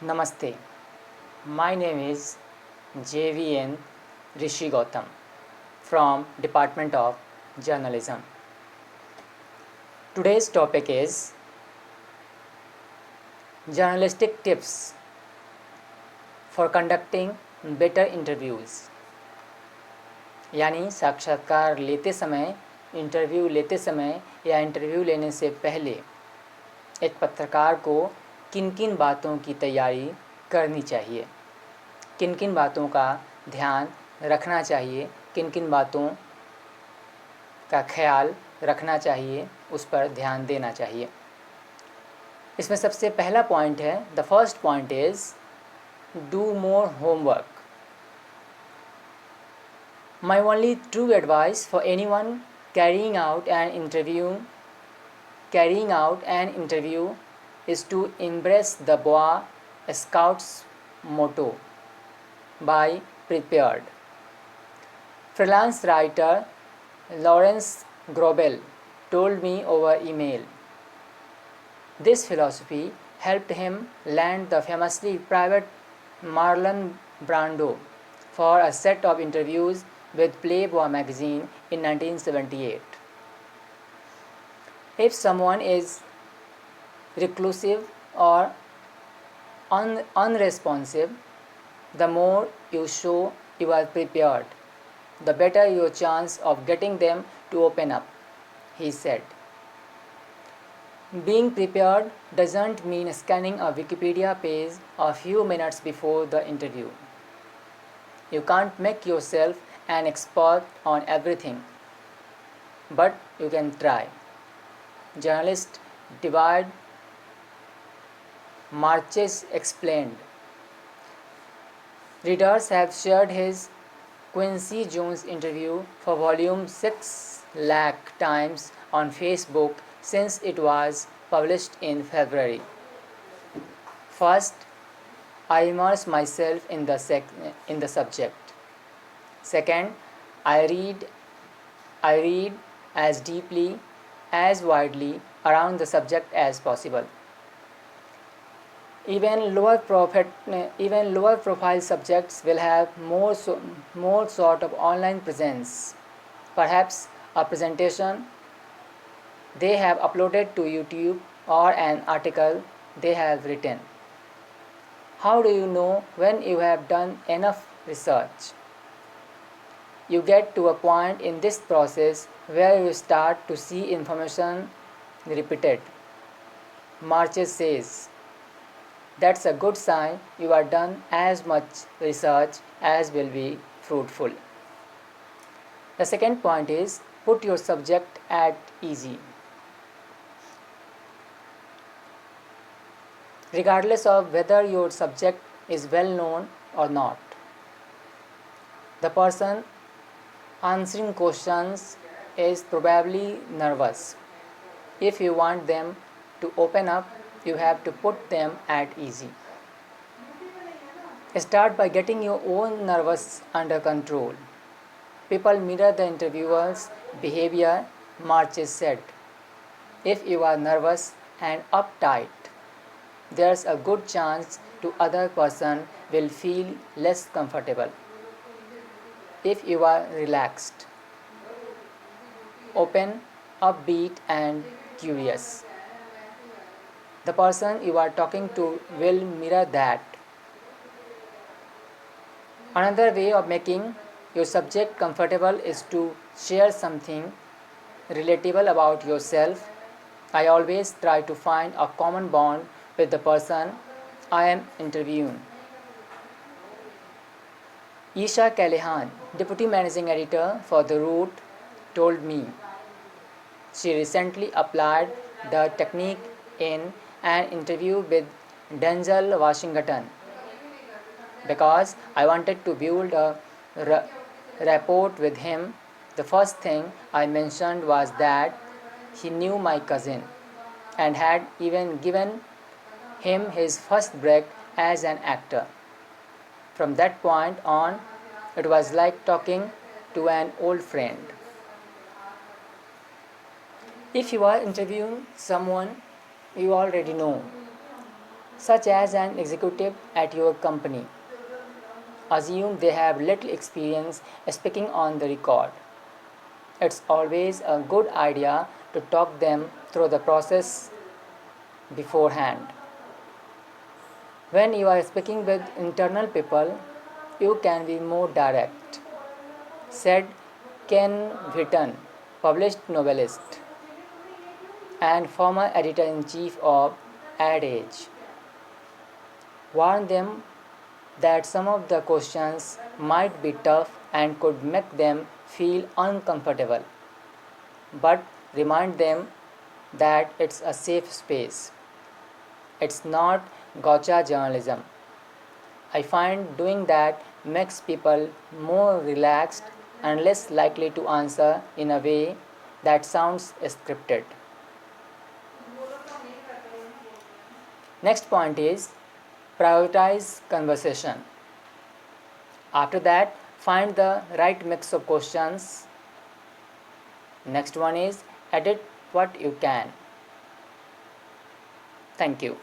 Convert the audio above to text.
Namaste. My name is JVN Rishi Gautam from Department of Journalism. Today's topic is journalistic tips for conducting better interviews. यानी साक्षात्कार लेते समय, interview लेते समय या इंटरव्यू लेने से पहले एक पत्रकार को किन किन बातों की तैयारी करनी चाहिए, किन किन बातों का ध्यान रखना चाहिए, किन किन बातों का ख्याल रखना चाहिए, उस पर ध्यान देना चाहिए। इसमें सबसे पहला पॉइंट है, the first point is do more homework. My only true advice for anyone carrying out an interview is to embrace the Boy Scouts motto, "Be prepared." Freelance writer Lawrence Grobel told me over email. This philosophy helped him land the famously private Marlon Brando for a set of interviews with Playboy magazine in 1978. If someone is reclusive or unresponsive, the more you show you are prepared, the better your chance of getting them to open up, he said. Being prepared doesn't mean scanning a Wikipedia page a few minutes before the interview. You can't make yourself an expert on everything, but you can try. Journalist David Marches explained. Readers have shared his Quincy Jones interview for volume 6 lakh times on Facebook since it was published in February. First, I immerse myself in the subject. Second, I read as deeply, as widely around the subject as possible. Even lower profile subjects will have more sort of online presence, perhaps a presentation they have uploaded to YouTube or an article they have written. How do you know when you have done enough research? You get to a point in this process where you start to see information repeated. Marches says, that's a good sign you are done as much research as will be fruitful. The second point is, put your subject at easy. Regardless of whether your subject is well known or not, the person answering questions is probably nervous. If you want them to open up, you have to put them at easy. Start by getting your own nerves under control. People mirror the interviewer's behavior, Marches said. If you are nervous and uptight, there's a good chance the other person will feel less comfortable. If you are relaxed, open, upbeat and curious, the person you are talking to will mirror that. Another way of making your subject comfortable is to share something relatable about yourself. I always try to find a common bond with the person I am interviewing. Isha Callaghan, Deputy Managing Editor for The Root, told me she recently applied the technique in an interview with Denzel Washington. Because I wanted to build a rapport with him, the first thing I mentioned was that he knew my cousin and had even given him his first break as an actor. From that point on, it was like talking to an old friend. If you are interviewing someone you already know, such as an executive at your company. Assume they have little experience speaking on the record. It's always a good idea to talk them through the process beforehand. When you are speaking with internal people, you can be more direct, said Ken Whitten, published novelist and former editor-in-chief of Ad Age. Warn them that some of the questions might be tough and could make them feel uncomfortable, but remind them that it's a safe space. It's not gotcha journalism. I find doing that makes people more relaxed and less likely to answer in a way that sounds scripted. Next point is prioritize conversation. After that, find the right mix of questions. Next one is edit what you can. Thank you.